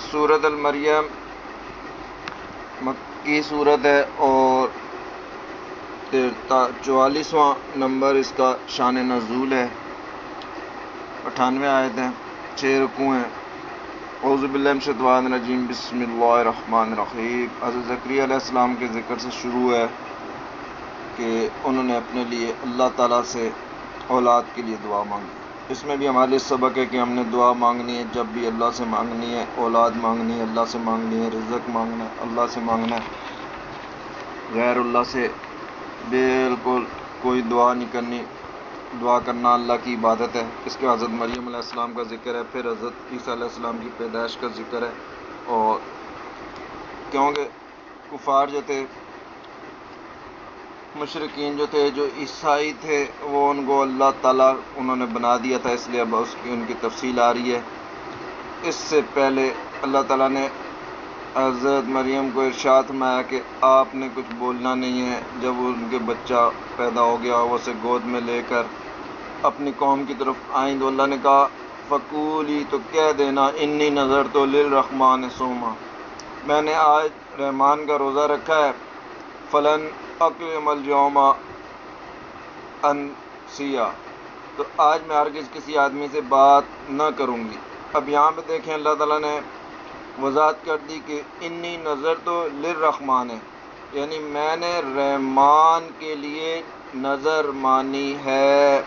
سورۃ المریم مکی صورت ہے اور 44واں نمبر اس کا شان نزول ہے. 98 آیت ہیں، 6 رکوع ہیں. اعوذ باللہ من الشیطان الرجیم، بسم اللہ الرحمن الرحیم. حضرت زکریا علیہ السلام کے ذکر سے شروع ہے کہ انہوں نے اپنے لیے اللہ تعالیٰ سے اولاد کے لیے دعا مانگی. اس میں بھی ہمارے لیے سبق ہے کہ ہم نے دعا مانگنی ہے، جب بھی اللہ سے مانگنی ہے، اولاد مانگنی ہے اللہ سے مانگنی ہے، رزق مانگنا ہے اللہ سے مانگنا ہے، غیر اللہ سے بالکل کوئی دعا نہیں کرنی. دعا کرنا اللہ کی عبادت ہے. اس کے حضرت مریم علیہ السلام کا ذکر ہے، پھر حضرت عیسیٰ علیہ السلام کی پیدائش کا ذکر ہے. اور کیونکہ کفار جو تھے، مشرکین جو تھے، جو عیسائی تھے، وہ ان کو اللہ تعالیٰ انہوں نے بنا دیا تھا، اس لیے اب ان کی تفصیل آ رہی ہے. اس سے پہلے اللہ تعالیٰ نے حضرت مریم کو ارشاد فرمایا کہ آپ نے کچھ بولنا نہیں ہے. جب ان کے بچہ پیدا ہو گیا، وہ اسے گود میں لے کر اپنی قوم کی طرف آئیں تو اللہ نے کہا فقولی، تو کہہ دینا انی نظرت للرحمن صوما، میں نے آج رحمان کا روزہ رکھا ہے. فلن اکلم اليوم انسیا، تو آج میں ہرگز کسی آدمی سے بات نہ کروں گی. اب یہاں پہ دیکھیں اللہ تعالیٰ نے وضاحت کر دی کہ انی نظر تو للرحمن ہے، یعنی میں نے رحمان کے لیے نظر مانی ہے.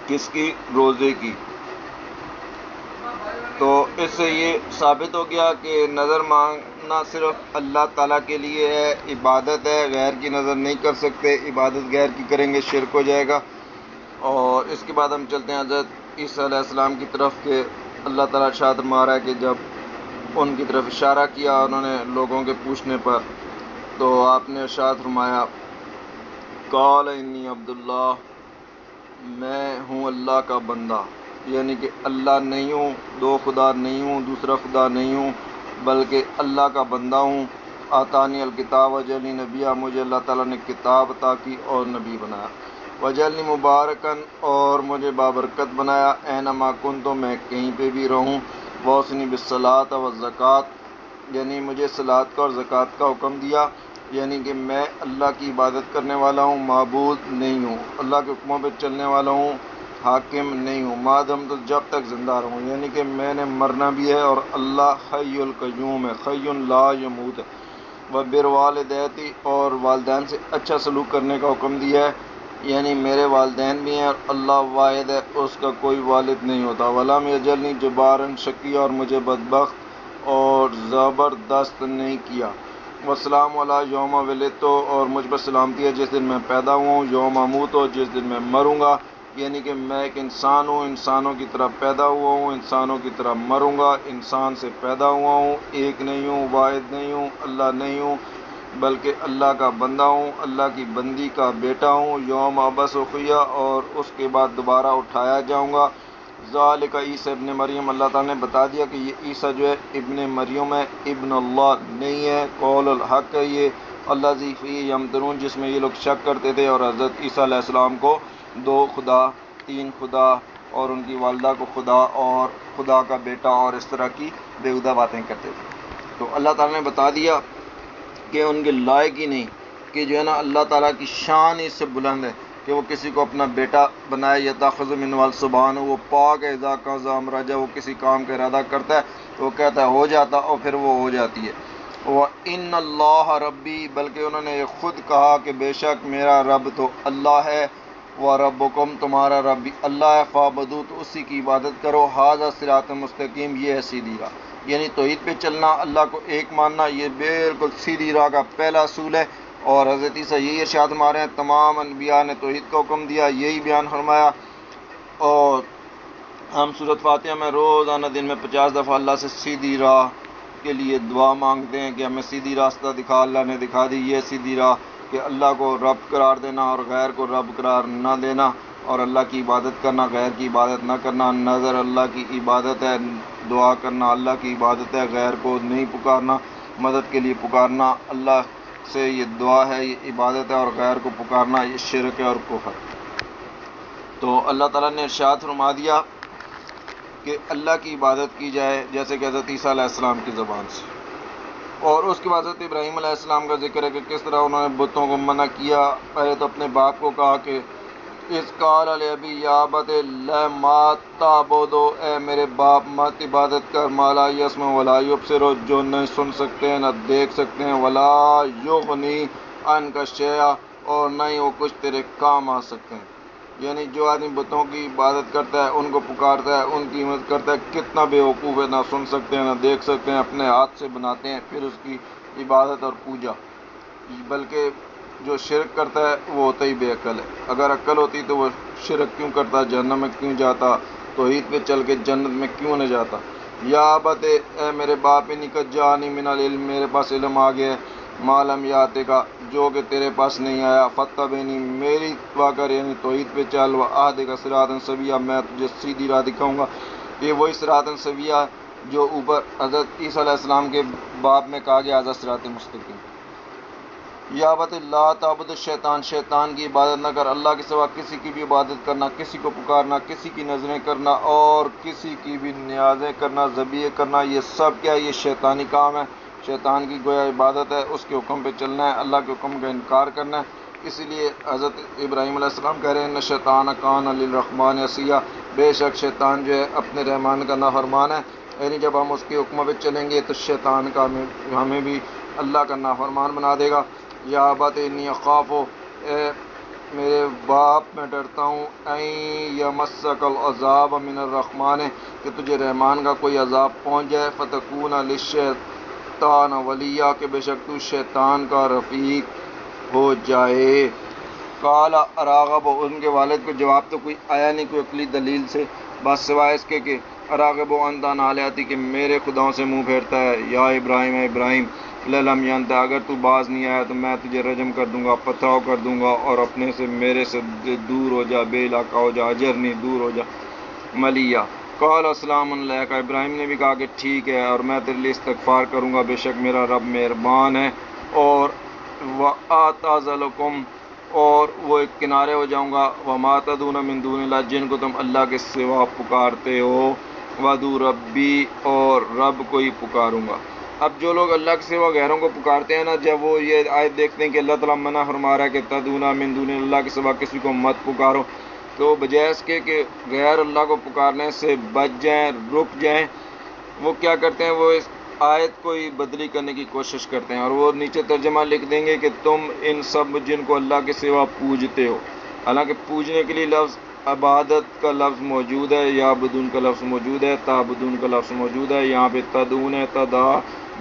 کس کی؟ روزے کی. تو اس سے یہ ثابت ہو گیا کہ نظر مانگنا صرف اللہ تعالیٰ کے لیے ہے، عبادت ہے، غیر کی نظر نہیں کر سکتے. عبادت غیر کی کریں گے شرک ہو جائے گا. اور اس کے بعد ہم چلتے ہیں حضرت عیسیٰ علیہ السلام کی طرف کہ اللہ تعالیٰ ارشاد فرما رہا ہے کہ جب ان کی طرف اشارہ کیا انہوں نے لوگوں کے پوچھنے پر، تو آپ نے ارشاد فرمایا قال انی عبداللہ، میں ہوں اللہ کا بندہ، یعنی کہ اللہ نہیں ہوں، دو خدا نہیں ہوں، دوسرا خدا نہیں ہوں، بلکہ اللہ کا بندہ ہوں. آتانی الکتاب وجعلنی نبیہ، مجھے اللہ تعالیٰ نے کتاب عطا کی اور نبی بنایا. وجعلنی مبارکن، اور مجھے بابرکت بنایا. اینما کنت، میں کہیں پہ بھی رہوں. واوصنی بالصلاۃ والزکوٰۃ، یعنی مجھے صلاۃ کا اور زکوٰۃ کا حکم دیا، یعنی کہ میں اللہ کی عبادت کرنے والا ہوں، معبود نہیں ہوں، اللہ کے حکموں پہ چلنے والا ہوں، حاکم نہیں ہوں. مادم، تو جب تک زندہ رہوں، یعنی کہ میں نے مرنا بھی ہے اور اللہ حی القیوم ہے، حی لا یموت ہے. وبر والدیتی، اور والدین سے اچھا سلوک کرنے کا حکم دیا ہے، یعنی میرے والدین بھی ہیں اور اللہ واحد ہے، اس کا کوئی والد نہیں ہوتا. ولم یجعلنی جبارا شقیّا، اور مجھے بدبخت اور زبردست نہیں کیا. والسلام علی یوم ولدت، اور مجھ پر سلامتی ہے جس دن میں پیدا ہوا ہوں. یوم اموت، جس دن میں مروں گا، یعنی کہ میں ایک انسان ہوں، انسانوں کی طرح پیدا ہوا ہوں، انسانوں کی طرح مروں گا. انسان سے پیدا ہوا ہوں، ایک نہیں ہوں، واحد نہیں ہوں، اللہ نہیں ہوں، بلکہ اللہ کا بندہ ہوں، اللہ کی بندی کا بیٹا ہوں. یوم ابعث حیّا، اور اس کے بعد دوبارہ اٹھایا جاؤں گا. ذالک عیسیٰ ابن مریم، اللہ تعالیٰ نے بتا دیا کہ یہ عیسیٰ جو ہے ابن مریم ہے، ابن اللہ نہیں ہے. قول الحق ہے یہ، الذی فیہ یمترون، جس میں یہ لوگ شک کرتے تھے اور حضرت عیسیٰ علیہ السلام کو دو خدا، تین خدا، اور ان کی والدہ کو خدا اور خدا کا بیٹا اور اس طرح کی بےہودہ باتیں کرتے تھے. تو اللہ تعالیٰ نے بتا دیا کہ ان کے لائق ہی نہیں، کہ جو ہے نا اللہ تعالیٰ کی شان اس سے بلند ہے کہ وہ کسی کو اپنا بیٹا بنائے. یتخذ من ولد، سبحان، وہ پاک ہے. اذا قضى امرا، جب وہ کسی کام کا ارادہ کرتا ہے تو وہ کہتا ہے ہو جاتا، اور پھر وہ ہو جاتی ہے. وَإِنَّ اللَّهَ رَبِّي، بلکہ انہوں نے یہ خود کہا کہ بے شک میرا رب تو اللہ ہے. وَرَبُّكُمْ، تمہارا رب بھی اللہ ہے. فَاعْبُدُوهُ، تو اسی کی عبادت کرو. هَذَا صِرَاطٌ مستقیم، یہ ہے سیدھی راہ، یعنی توحید پہ چلنا، اللہ کو ایک ماننا، یہ بالکل سیدھی راہ کا پہلا اصول ہے. اور حضرت عیسیٰ یہی ارشاد فرما رہے ہیں، تمام انبیاء نے توحید کا حکم دیا، یہی بیان فرمایا. اور ہم سورۃ فاتحہ میں روزانہ دن میں 50 دفعہ اللہ سے سیدھی راہ کے لیے دعا مانگتے ہیں کہ ہمیں سیدھی راستہ دکھا. اللہ نے دکھا دی یہ سیدھی راہ کہ اللہ کو رب قرار دینا اور غیر کو رب قرار نہ دینا، اور اللہ کی عبادت کرنا، غیر کی عبادت نہ کرنا. نظر اللہ کی عبادت ہے، دعا کرنا اللہ کی عبادت ہے، غیر کو نہیں پکارنا، مدد کے لیے پکارنا اللہ سے یہ دعا ہے، یہ عبادت ہے، اور غیر کو پکارنا یہ شرک ہے اور کفر. تو اللہ تعالیٰ نے ارشاد فرما دیا کہ اللہ کی عبادت کی جائے جیسے کہ حضرت عیسیٰ علیہ السلام کی زبان سے. اور اس کے بعد حضرت ابراہیم علیہ السلام کا ذکر ہے کہ کس طرح انہوں نے بتوں کو منع کیا. پہلے تو اپنے باپ کو کہا کہ اس قال لابی یا ابت لا ما تعبدو، اے میرے باپ مت عبادت کر، ما لا یسمع ولا یبصر، جو نہ سن سکتے ہیں نہ دیکھ سکتے ہیں، ولا یغنی عنک شیئا، اور نہ ہی وہ کچھ تیرے کام آ سکتے ہیں. یعنی جو آدمی بتوں کی عبادت کرتا ہے، ان کو پکارتا ہے، ان کی مدد کرتا ہے، کتنا بے وقوف ہے، نہ سن سکتے ہیں نہ دیکھ سکتے ہیں، اپنے ہاتھ سے بناتے ہیں پھر اس کی عبادت اور پوجا. بلکہ جو شرک کرتا ہے وہ ہوتا ہی بے عقل ہے. اگر عقل ہوتی تو وہ شرک کیوں کرتا، جہنم میں کیوں جاتا، توحید پہ چل کے جنت میں کیوں نہ جاتا. یا ابت، اے میرے باپ، انی قد جاءنی من العلم، میرے پاس علم آ گیا ہے، ما لم یاتک، جو کہ تیرے پاس نہیں آیا، فاتبعنی، میری اتباع کر، یعنی توحید پہ چل، واہدک صراطا سویا، میں تجھے سیدھی راہ دکھاؤں گا. یہ وہی صراطا سویا جو اوپر حضرت عیسیٰ علیہ السلام کے باب میں کہا گیا، حضرت صراط مستقیم. یا ابت لا تعبد الشیطان، شیطان کی عبادت نہ کر، اللہ کے سوا کسی کی بھی عبادت کرنا، کسی کو پکارنا، کسی کی نظریں کرنا اور کسی کی بھی نیازیں کرنا، ذبیحے کرنا، یہ سب کیا ہے؟ یہ شیطانی کام ہے. شیطان کی گویا عبادت ہے، اس کے حکم پہ چلنا ہے، اللہ کے حکم کا انکار کرنا ہے. اسی لیے حضرت ابراہیم علیہ السلام کہہ رہے ہیں ان شیطان کان للرحمن عصیا، بے شک شیطان جو ہے اپنے رحمان کا نافرمان ہے. یعنی جب ہم اس کے حکم پہ چلیں گے تو شیطان کا ہمیں بھی اللہ کا نافرمان بنا دے گا. یا ابت انی اخاف، اے میرے باپ میں ڈرتا ہوں، این یمسک العذاب من الرحمن، کہ تجھے رحمان کا کوئی عذاب پہنچ جائے، فتکون للشیطان ولیا، کہ بے شک تو شیطان کا رفیق ہو جائے. قال اراغب، ان کے والد کو جواب تو کوئی آیا نہیں کوئی عقلی دلیل سے، بس سوائے اس کے کہ اراغب انت عن آلہتی، کہ میرے خداؤں سے منہ پھیرتا ہے. یا ابراہیم، اے ابراہیم، لم ینتہ، اگر تو باز نہیں آیا تو میں تجھے رجم کر دوں گا، پتھراؤ کر دوں گا، اور اپنے سے میرے سے دور ہو جا، بے علاقہ ہو جا، اجرنی، دور ہو جا، ملیا. قال السلام علیک، ابراہیم نے بھی کہا کہ ٹھیک ہے، اور میں تیرے لیے استغفار کروں گا، بے شک میرا رب مہربان ہے. اور وَأَعْتَزِلُکُمْ، اور وہ ایک کنارے ہو جاؤں گا، وَمَا تَدْعُونَ مِن دُونِ اللَّهِ، جن کو تم اللہ کے سوا پکارتے ہو، وَأَدْعُو رَبِّی، اور رب کو ہی پکاروں گا. اب جو لوگ اللہ کے سوا غیروں کو پکارتے ہیں نا، جب وہ یہ آیت دیکھتے ہیں کہ اللہ تعالیٰ منع فرما رہا ہے کہ تدعون من دون اللہ کے سوا کسی کو مت پکارو، تو بجائے اس کے کہ غیر اللہ کو پکارنے سے بچ جائیں، رک جائیں، وہ کیا کرتے ہیں؟ وہ اس آیت کو ہی بدلی کرنے کی کوشش کرتے ہیں، اور وہ نیچے ترجمہ لکھ دیں گے کہ تم ان سب جن کو اللہ کے سوا پوجتے ہو. حالانکہ پوجنے کے لیے لفظ عبادت کا لفظ موجود ہے، یا بدون کا لفظ موجود ہے، تعبدون کا لفظ موجود ہے. یہاں پہ تدعون ہے،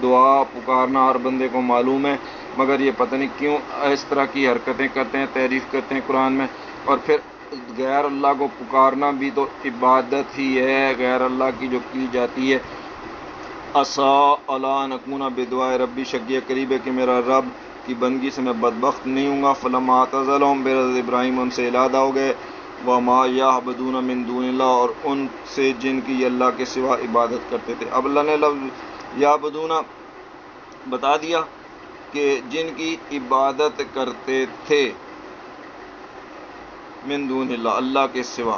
دعا پکارنا ہر بندے کو معلوم ہے، مگر یہ پتہ نہیں کیوں اس طرح کی حرکتیں کرتے ہیں، تعریف کرتے ہیں قرآن میں. اور پھر غیر اللہ کو پکارنا بھی تو عبادت ہی ہے، غیر اللہ کی جو کی جاتی ہے. عسیٰ الا نکون بدعاء ربی شقیٰ، قریب ہے کہ میرا رب کی بندگی سے میں بدبخت نہیں ہوں گا. فلما اعتزلهم، حضرت ابراہیم ان سے علیحدہ ہو گئے، وما یعبدون من دون اللہ، اور ان سے جن کی اللہ کے سوا عبادت کرتے تھے. اب اللہ نے لفظ یعبدون بتا دیا کہ جن کی عبادت کرتے تھے من دون اللہ، اللہ کے سوا.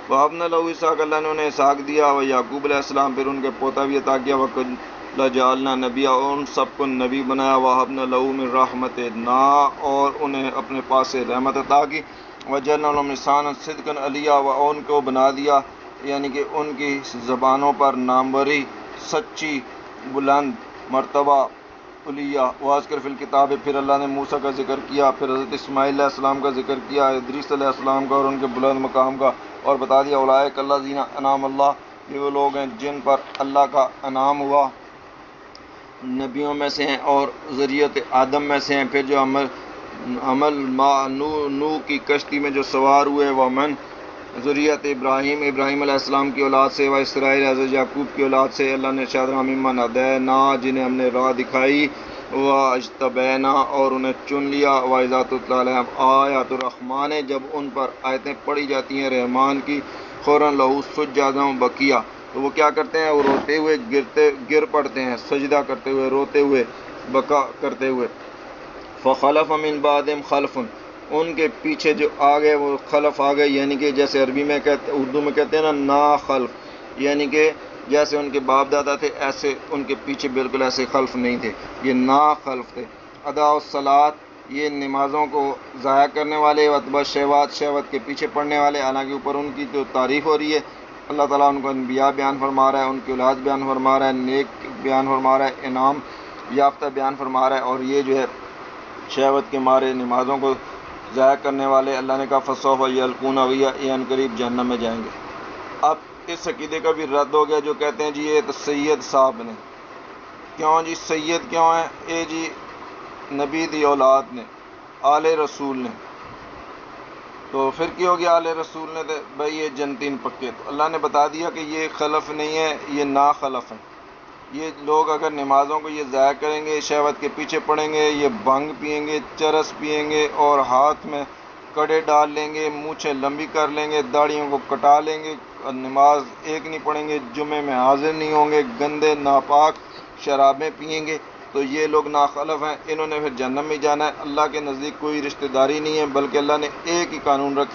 وَهَبْنَا لَهُ اسحاق، اللہ نے انہیں اسحاق دیا، و یعقوب علیہ السلام، پھر ان کے پوتا بھی عطا کیا. وَقَدْ لَجَعَلْنَا نَبِيًّا، اور ان سب کو نبی بنایا. وَهَبْنَا لَهُ مِن رَحْمَتِنَا، اور انہیں اپنے پاس سے رحمت عطا کی. وَجَعَلْنَا لَهُمْ لِسَانًا صِدْقًا عَلِيًّا، اور ان کو بنا دیا، یعنی کہ ان کی زبانوں پر ناموری، سچی، بلند مرتبہ علیہ. واذکر فی الکتاب، پھر اللہ نے موسیٰ کا ذکر کیا، پھر حضرت اسماعیل علیہ السلام کا ذکر کیا، ادریس علیہ السلام کا اور ان کے بلند مقام کا، اور بتا دیا اولئک الذین انعم اللہ، یہ وہ لوگ ہیں جن پر اللہ کا انعام ہوا، نبیوں میں سے ہیں اور ذریت آدم میں سے ہیں. پھر جو عمل نو کی کشتی میں جو سوار ہوئے، ومن ذریت ابراہیم، ابراہیم علیہ السلام کی اولاد سے، و اسرائیل، حضرت یعقوب کی اولاد سے. اللہ نے ارشاد فرمایا ممن ہدینا، جنہیں ہم نے راہ دکھائی، و اجتبینا، اور انہیں چن لیا. و اذا تتلی علیہم آیات الرحمن، جب ان پر آیتیں پڑھی جاتی ہیں رحمان کی، خروا لہ سجدا و بکیا، تو وہ کیا کرتے ہیں؟ وہ روتے ہوئے گر پڑتے ہیں، سجدہ کرتے ہوئے، روتے ہوئے، بکا کرتے ہوئے. فخلف من بعدہم خلف، ان کے پیچھے جو آ گئے وہ خلف آ گئے، یعنی کہ جیسے عربی میں کہتے، اردو میں کہتے ہیں نا خلف، یعنی کہ جیسے ان کے باپ دادا تھے ایسے ان کے پیچھے بالکل ایسے خلف نہیں تھے، یہ نا خلف تھے۔ ادا الصلاۃ، یہ نمازوں کو ضائع کرنے والے، واتباع شہوات، شہوت کے پیچھے پڑنے والے، حالانکہ اوپر ان کی جو تعریف ہو رہی ہے، اللہ تعالیٰ ان کو انبیاء بیان فرما رہا ہے، ان کی اولاد بیان فرما رہا ہے، نیک بیان فرما رہا ہے، انعام یافتہ بیان فرما رہا ہے، اور یہ جو ہے شہوت کے مارے نمازوں کو ضائع کرنے والے، اللہ نے کہا فَسَوْفَ یَلْقُونَ غَیًّا، یہ عنقریب جہنم میں جائیں گے۔ اب اس عقیدے کا بھی رد ہو گیا جو کہتے ہیں جی یہ تو سید صاحب نے، کیوں جی سید کیوں ہے؟ اے جی نبی دی اولاد نے، آل رسول نے، تو پھر کی ہو گیا آل رسول نے؟ تو بھائی یہ جنتین پکے۔ تو اللہ نے بتا دیا کہ یہ خلف نہیں ہے، یہ نا خلف ہے۔ یہ لوگ اگر نمازوں کو یہ ضائع کریں گے، شہوت کے پیچھے پڑیں گے، یہ بھنگ پئیں گے، چرس پئیں گے، اور ہاتھ میں کڑے ڈال لیں گے، مونچھیں لمبی کر لیں گے، داڑھیوں کو کٹا لیں گے، نماز ایک نہیں پڑھیں گے، جمعے میں حاضر نہیں ہوں گے، گندے ناپاک شرابیں پئیں گے، تو یہ لوگ ناخلف ہیں، انہوں نے پھر جہنم میں جانا ہے۔ اللہ کے نزدیک کوئی رشتہ داری نہیں ہے، بلکہ اللہ نے ایک ہی قانون رکھا ہے